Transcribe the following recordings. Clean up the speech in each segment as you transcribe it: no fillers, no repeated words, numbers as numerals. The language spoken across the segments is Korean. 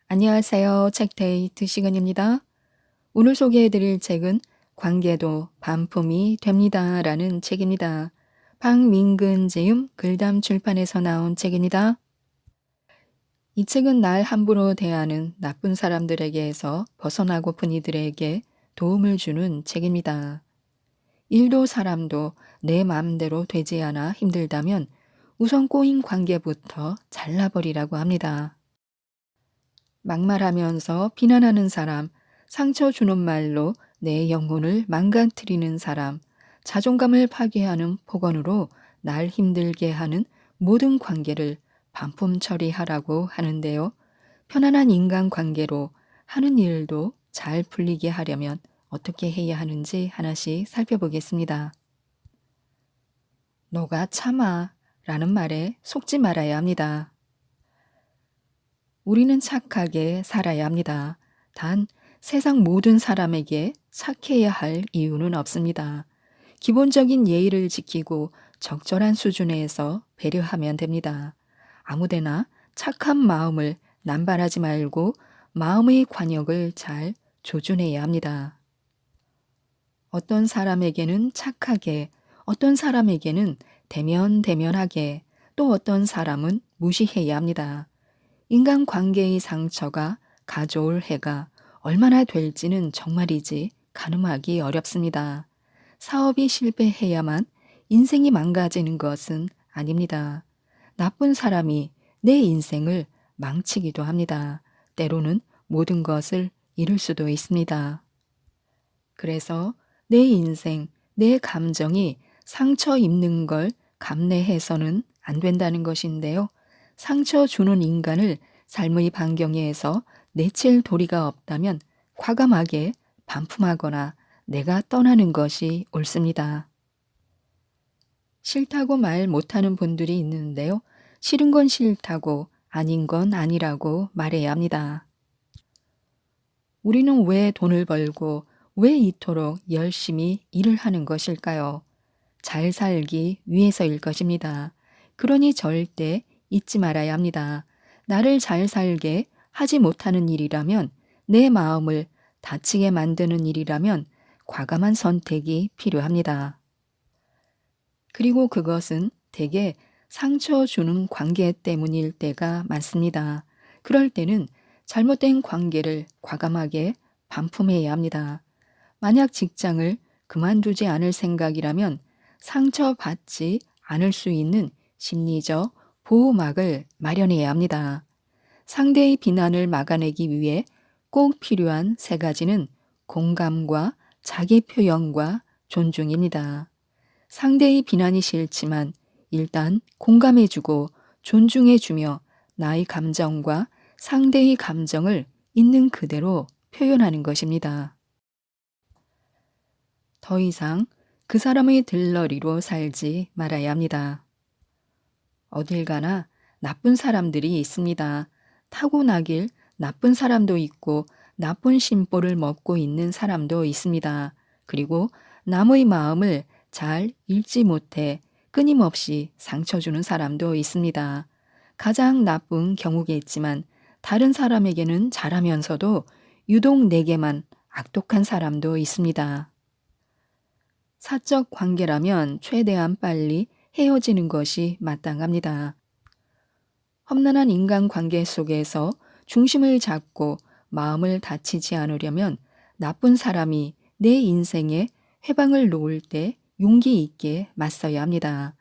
안녕하세요. 책데이트 시간입니다. 오늘 소개해드릴 책은 관계도 반품이 됩니다라는 책입니다. 박민근 제휴 글담 출판에서 나온 책입니다. 이 책은 날 함부로 대하는 나쁜 사람들에게서 벗어나고픈 이들에게 도움을 주는 책입니다. 일도 사람도 내 마음대로 되지 않아 힘들다면 우선 꼬인 관계부터 잘라버리라고 합니다. 막말하면서 비난하는 사람, 상처 주는 말로 내 영혼을 망가뜨리는 사람, 자존감을 파괴하는 폭언으로 날 힘들게 하는 모든 관계를 반품 처리하라고 하는데요. 편안한 인간관계로 하는 일도 잘 풀리게 하려면 어떻게 해야 하는지 하나씩 살펴보겠습니다. 너가 참아 라는 말에 속지 말아야 합니다. 우리는 착하게 살아야 합니다. 단 세상 모든 사람에게 착해야 할 이유는 없습니다. 기본적인 예의를 지키고 적절한 수준에서 배려하면 됩니다. 아무데나 착한 마음을 남발하지 말고 마음의 관역을 잘 조준해야 합니다. 어떤 사람에게는 착하게, 어떤 사람에게는 대면대면하게, 또 어떤 사람은 무시해야 합니다. 인간관계의 상처가 가져올 해가 얼마나 될지는 정말이지 가늠하기 어렵습니다. 사업이 실패해야만 인생이 망가지는 것은 아닙니다. 나쁜 사람이 내 인생을 망치기도 합니다. 때로는 모든 것을 잃을 수도 있습니다. 그래서 내 인생, 내 감정이 상처 입는 걸 감내해서는 안 된다는 것인데요. 상처 주는 인간을 삶의 반경에서 내칠 도리가 없다면 과감하게 반품하거나 내가 떠나는 것이 옳습니다. 싫다고 말 못하는 분들이 있는데요. 싫은 건 싫다고 아닌 건 아니라고 말해야 합니다. 우리는 왜 돈을 벌고 왜 이토록 열심히 일을 하는 것일까요? 잘 살기 위해서일 것입니다. 그러니 절대 잊지 말아야 합니다. 나를 잘 살게 하지 못하는 일이라면, 내 마음을 다치게 만드는 일이라면 과감한 선택이 필요합니다. 그리고 그것은 대개 상처 주는 관계 때문일 때가 많습니다. 그럴 때는 잘못된 관계를 과감하게 반품해야 합니다. 만약 직장을 그만두지 않을 생각이라면 상처받지 않을 수 있는 심리적 보호막을 마련해야 합니다. 상대의 비난을 막아내기 위해 꼭 필요한 세 가지는 공감과 자기 표현과 존중입니다. 상대의 비난이 싫지만 일단 공감해주고 존중해주며 나의 감정과 상대의 감정을 있는 그대로 표현하는 것입니다. 더 이상 그 사람의 들러리로 살지 말아야 합니다. 어딜 가나 나쁜 사람들이 있습니다. 타고나길 나쁜 사람도 있고 나쁜 심보를 먹고 있는 사람도 있습니다. 그리고 남의 마음을 잘 읽지 못해 끊임없이 상처 주는 사람도 있습니다. 가장 나쁜 경우겠지만 다른 사람에게는 잘하면서도 유독 내게만 악독한 사람도 있습니다. 사적 관계라면 최대한 빨리 헤어지는 것이 마땅합니다. 험난한 인간관계 속에서 중심을 잡고 마음을 다치지 않으려면 나쁜 사람이 내 인생에 회방을 놓을 때 용기 있게 맞서야 합니다.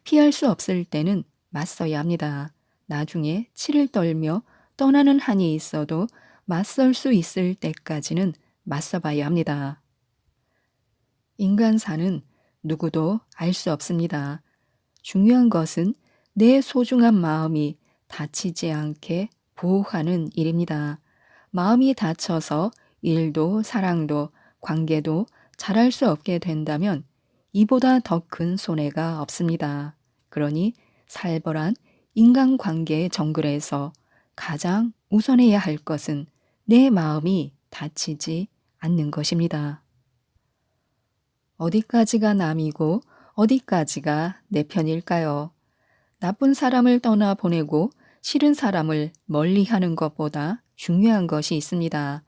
피할 수 없을 때는 맞서야 합니다. 나중에 치를 떨며 떠나는 한이 있어도 맞설 수 있을 때까지는 맞서봐야 합니다. 인간사는 누구도 알 수 없습니다. 중요한 것은 내 소중한 마음이 다치지 않게 보호하는 일입니다. 마음이 다쳐서 일도 사랑도 관계도 잘할 수 없게 된다면 이보다 더 큰 손해가 없습니다. 그러니 살벌한 인간관계의 정글에서 가장 우선해야 할 것은 내 마음이 다치지 않는 것입니다. 어디까지가 남이고 어디까지가 내 편일까요? 나쁜 사람을 떠나보내고 싫은 사람을 멀리하는 것보다 중요한 것이 있습니다.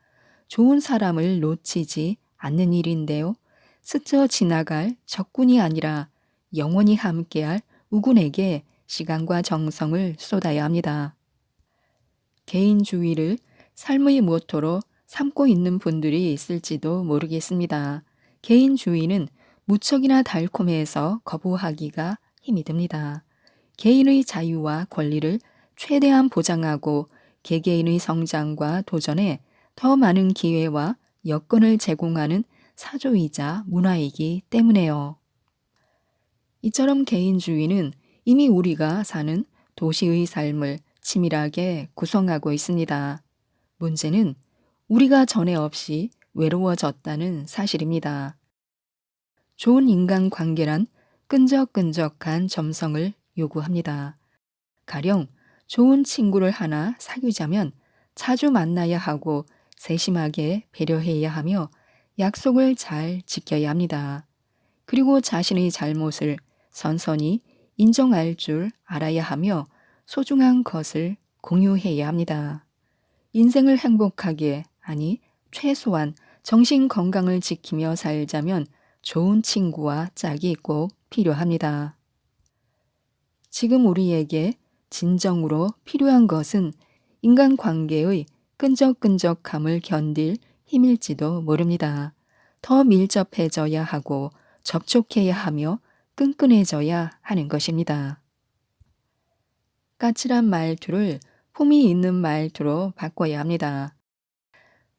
좋은 사람을 놓치지 않는 일인데요. 스쳐 지나갈 적군이 아니라 영원히 함께할 우군에게 시간과 정성을 쏟아야 합니다. 개인주의를 삶의 모토로 삼고 있는 분들이 있을지도 모르겠습니다. 개인주의는 무척이나 달콤해서 거부하기가 힘이 듭니다. 개인의 자유와 권리를 최대한 보장하고 개개인의 성장과 도전에 더 많은 기회와 여건을 제공하는 사조이자 문화이기 때문에요. 이처럼 개인주의는 이미 우리가 사는 도시의 삶을 치밀하게 구성하고 있습니다. 문제는 우리가 전에 없이 외로워졌다는 사실입니다. 좋은 인간관계란 끈적끈적한 점성을 요구합니다. 가령 좋은 친구를 하나 사귀자면 자주 만나야 하고 세심하게 배려해야 하며 약속을 잘 지켜야 합니다. 그리고 자신의 잘못을 선선히 인정할 줄 알아야 하며 소중한 것을 공유해야 합니다. 인생을 행복하게, 아니 최소한 정신 건강을 지키며 살자면 좋은 친구와 짝이 꼭 필요합니다. 지금 우리에게 진정으로 필요한 것은 인간관계의 끈적끈적함을 견딜 힘일지도 모릅니다. 더 밀접해져야 하고 접촉해야 하며 끈끈해져야 하는 것입니다. 까칠한 말투를 품이 있는 말투로 바꿔야 합니다.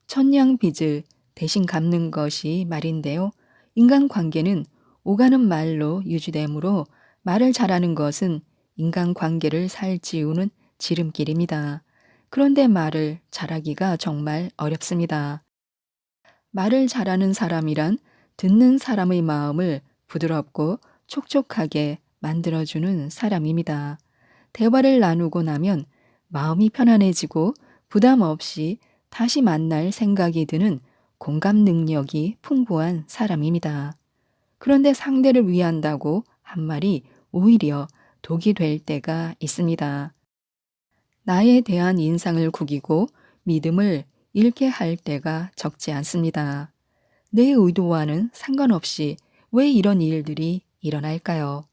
천냥빚을 대신 갚는 것이 말인데요. 인간관계는 오가는 말로 유지되므로 말을 잘하는 것은 인간관계를 살찌우는 지름길입니다. 그런데 말을 잘하기가 정말 어렵습니다. 말을 잘하는 사람이란 듣는 사람의 마음을 부드럽고 촉촉하게 만들어주는 사람입니다. 대화를 나누고 나면 마음이 편안해지고 부담 없이 다시 만날 생각이 드는 공감 능력이 풍부한 사람입니다. 그런데 상대를 위한다고 한 말이 오히려 독이 될 때가 있습니다. 나에 대한 인상을 구기고 믿음을 잃게 할 때가 적지 않습니다. 내 의도와는 상관없이 왜 이런 일들이 일어날까요?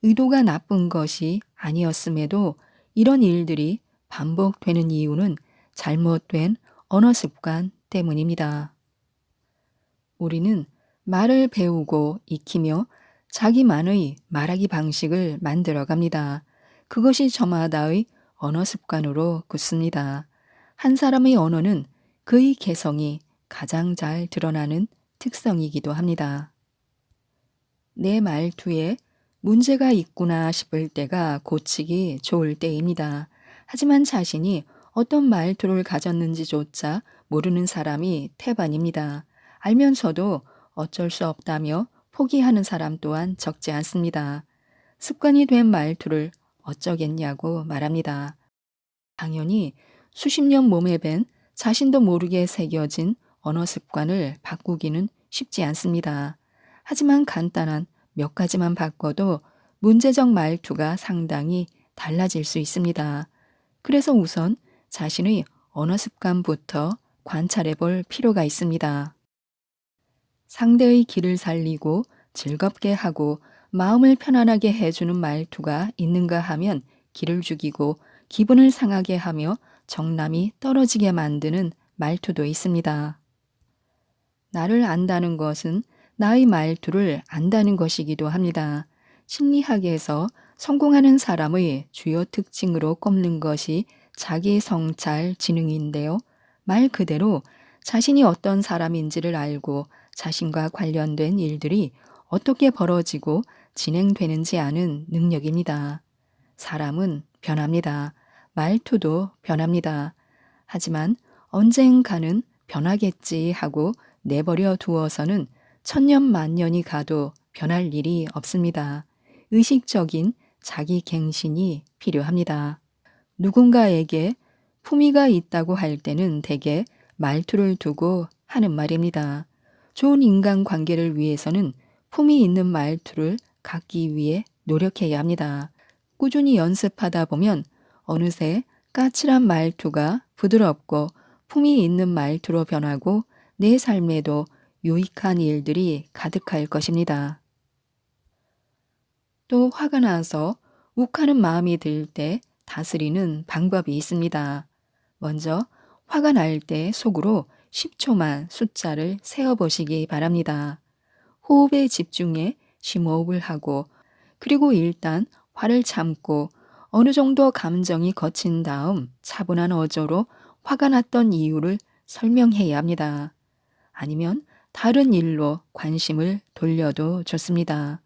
의도가 나쁜 것이 아니었음에도 이런 일들이 반복되는 이유는 잘못된 언어 습관 때문입니다. 우리는 말을 배우고 익히며 자기만의 말하기 방식을 만들어 갑니다. 그것이 저마다의 언어 습관으로 굳습니다. 한 사람의 언어는 그의 개성이 가장 잘 드러나는 특성이기도 합니다. 내 말투에 문제가 있구나 싶을 때가 고치기 좋을 때입니다. 하지만 자신이 어떤 말투를 가졌는지조차 모르는 사람이 태반입니다. 알면서도 어쩔 수 없다며 포기하는 사람 또한 적지 않습니다. 습관이 된 말투를 어쩌겠냐고 말합니다. 당연히 수십 년 몸에 밴 자신도 모르게 새겨진 언어 습관을 바꾸기는 쉽지 않습니다. 하지만 간단한 몇 가지만 바꿔도 문제적 말투가 상당히 달라질 수 있습니다. 그래서 우선 자신의 언어 습관부터 관찰해 볼 필요가 있습니다. 상대의 기를 살리고 즐겁게 하고 마음을 편안하게 해주는 말투가 있는가 하면 기를 죽이고 기분을 상하게 하며 정남이 떨어지게 만드는 말투도 있습니다. 나를 안다는 것은 나의 말투를 안다는 것이기도 합니다. 심리학에서 성공하는 사람의 주요 특징으로 꼽는 것이 자기 성찰 지능인데요. 말 그대로 자신이 어떤 사람인지를 알고 자신과 관련된 일들이 어떻게 벌어지고 진행되는지 아는 능력입니다. 사람은 변합니다. 말투도 변합니다. 하지만 언젠가는 변하겠지 하고 내버려 두어서는 천년만년이 가도 변할 일이 없습니다. 의식적인 자기 갱신이 필요합니다. 누군가에게 품위가 있다고 할 때는 대개 말투를 두고 하는 말입니다. 좋은 인간관계를 위해서는 품위 있는 말투를 갖기 위해 노력해야 합니다. 꾸준히 연습하다 보면 어느새 까칠한 말투가 부드럽고 품이 있는 말투로 변하고 내 삶에도 유익한 일들이 가득할 것입니다. 또 화가 나서 욱하는 마음이 들 때 다스리는 방법이 있습니다. 먼저 화가 날 때 속으로 10초만 숫자를 세어 보시기 바랍니다. 호흡에 집중해 심호흡을 하고 그리고 일단 화를 참고 어느 정도 감정이 거친 다음 차분한 어조로 화가 났던 이유를 설명해야 합니다. 아니면 다른 일로 관심을 돌려도 좋습니다.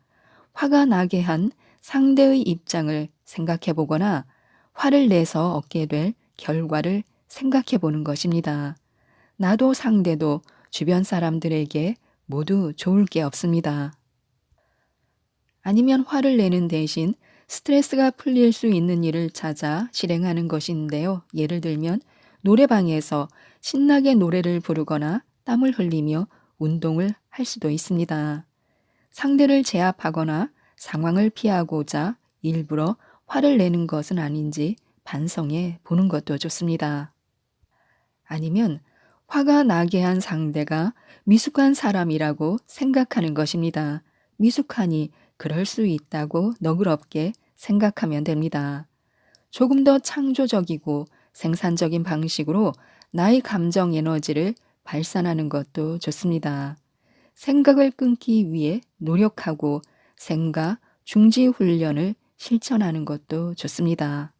화가 나게 한 상대의 입장을 생각해 보거나 화를 내서 얻게 될 결과를 생각해 보는 것입니다. 나도 상대도 주변 사람들에게 모두 좋을 게 없습니다. 아니면 화를 내는 대신 스트레스가 풀릴 수 있는 일을 찾아 실행하는 것인데요. 예를 들면 노래방에서 신나게 노래를 부르거나 땀을 흘리며 운동을 할 수도 있습니다. 상대를 제압하거나 상황을 피하고자 일부러 화를 내는 것은 아닌지 반성해 보는 것도 좋습니다. 아니면 화가 나게 한 상대가 미숙한 사람이라고 생각하는 것입니다. 미숙하니 그럴 수 있다고 너그럽게 생각하면 됩니다. 조금 더 창조적이고 생산적인 방식으로 나의 감정 에너지를 발산하는 것도 좋습니다. 생각을 끊기 위해 노력하고 생각 중지 훈련을 실천하는 것도 좋습니다.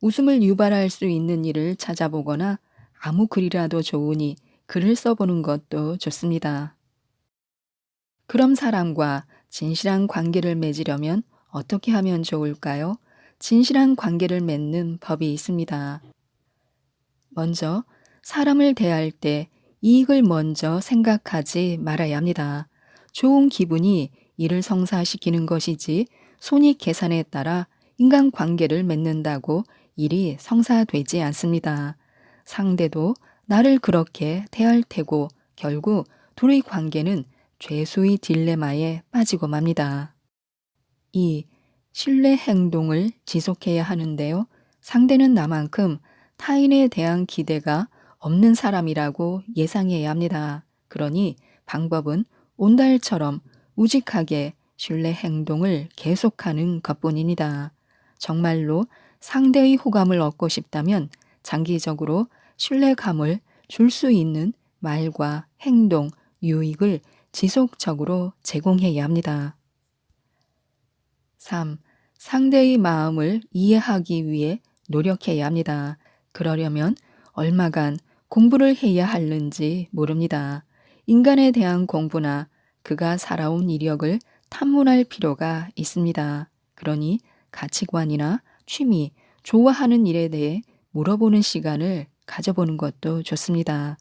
웃음을 유발할 수 있는 일을 찾아보거나 아무 글이라도 좋으니 글을 써보는 것도 좋습니다. 그럼 사람과 진실한 관계를 맺으려면 어떻게 하면 좋을까요? 진실한 관계를 맺는 법이 있습니다. 먼저 사람을 대할 때 이익을 먼저 생각하지 말아야 합니다. 좋은 기분이 이를 성사시키는 것이지 손익 계산에 따라 인간관계를 맺는다고 일이 성사되지 않습니다. 상대도 나를 그렇게 대할 테고 결국 둘의 관계는 죄수의 딜레마에 빠지고 맙니다. 2. 신뢰 행동을 지속해야 하는데요. 상대는 나만큼 타인에 대한 기대가 없는 사람이라고 예상해야 합니다. 그러니 방법은 온달처럼 우직하게 신뢰 행동을 계속하는 것뿐입니다. 정말로 상대의 호감을 얻고 싶다면 장기적으로 신뢰감을 줄 수 있는 말과 행동, 유익을 지속적으로 제공해야 합니다. 3. 상대의 마음을 이해하기 위해 노력해야 합니다. 그러려면 얼마간 공부를 해야 하는지 모릅니다. 인간에 대한 공부나 그가 살아온 이력을 탐문할 필요가 있습니다. 그러니 가치관이나 취미, 좋아하는 일에 대해 물어보는 시간을 가져보는 것도 좋습니다.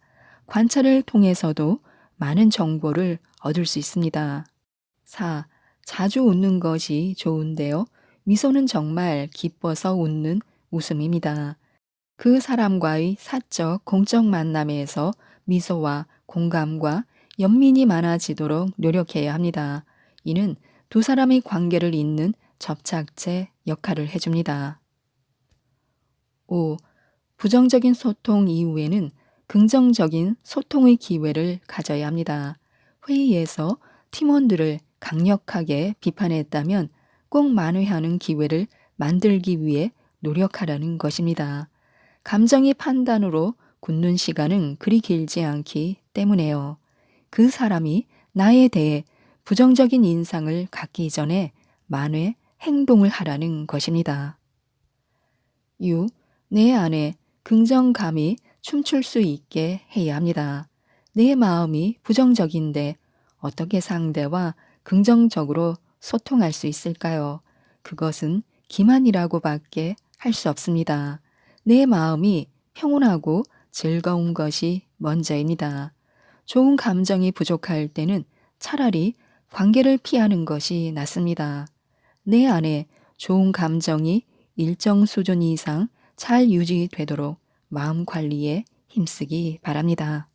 관찰을 통해서도 많은 정보를 얻을 수 있습니다. 4. 자주 웃는 것이 좋은데요. 미소는 정말 기뻐서 웃는 웃음입니다. 그 사람과의 사적, 공적 만남에서 미소와 공감과 연민이 많아지도록 노력해야 합니다. 이는 두 사람의 관계를 잇는 접착제 역할을 해줍니다. 5. 부정적인 소통 이후에는 긍정적인 소통의 기회를 가져야 합니다. 회의에서 팀원들을 강력하게 비판했다면 꼭 만회하는 기회를 만들기 위해 노력하라는 것입니다. 감정이 판단으로 굳는 시간은 그리 길지 않기 때문에요. 그 사람이 나에 대해 부정적인 인상을 갖기 전에 만회 행동을 하라는 것입니다. 6. 내 안에 긍정감이 춤출 수 있게 해야 합니다. 내 마음이 부정적인데 어떻게 상대와 긍정적으로 소통할 수 있을까요? 그것은 기만이라고밖에 할 수 없습니다. 내 마음이 평온하고 즐거운 것이 먼저입니다. 좋은 감정이 부족할 때는 차라리 관계를 피하는 것이 낫습니다. 내 안에 좋은 감정이 일정 수준 이상 잘 유지되도록 마음 관리에 힘쓰기 바랍니다.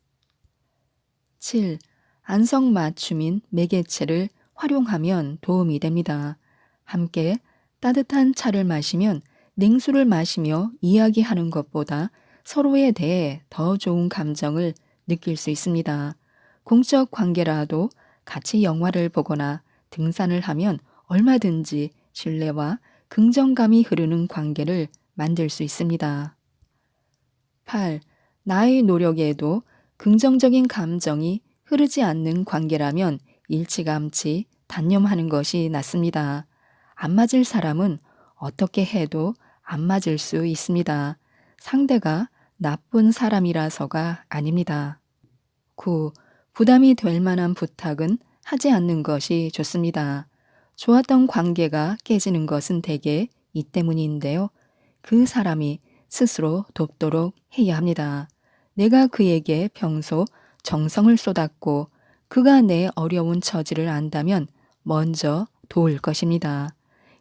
7. 안성맞춤인 매개체를 활용하면 도움이 됩니다. 함께 따뜻한 차를 마시면 냉수를 마시며 이야기하는 것보다 서로에 대해 더 좋은 감정을 느낄 수 있습니다. 공적 관계라도 같이 영화를 보거나 등산을 하면 얼마든지 신뢰와 긍정감이 흐르는 관계를 만들 수 있습니다. 8. 나의 노력에도 긍정적인 감정이 흐르지 않는 관계라면 일찌감치 단념하는 것이 낫습니다. 안 맞을 사람은 어떻게 해도 안 맞을 수 있습니다. 상대가 나쁜 사람이라서가 아닙니다. 9. 부담이 될 만한 부탁은 하지 않는 것이 좋습니다. 좋았던 관계가 깨지는 것은 대개 이 때문인데요. 그 사람이 스스로 돕도록 해야 합니다. 내가 그에게 평소 정성을 쏟았고 그가 내 어려운 처지를 안다면 먼저 도울 것입니다.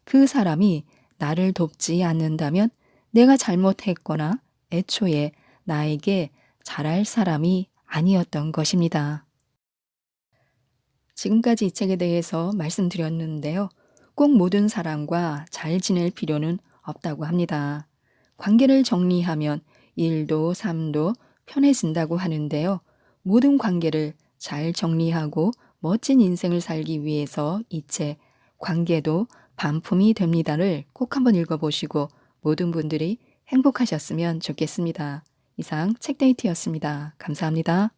그 사람이 나를 돕지 않는다면 내가 잘못했거나 애초에 나에게 잘할 사람이 아니었던 것입니다. 지금까지 이 책에 대해서 말씀드렸는데요. 꼭 모든 사람과 잘 지낼 필요는 없다고 합니다. 관계를 정리하면 일도 삶도 편해진다고 하는데요. 모든 관계를 잘 정리하고 멋진 인생을 살기 위해서 이 책 관계도 반품이 됩니다를 꼭 한번 읽어보시고 모든 분들이 행복하셨으면 좋겠습니다. 이상 책데이트였습니다. 감사합니다.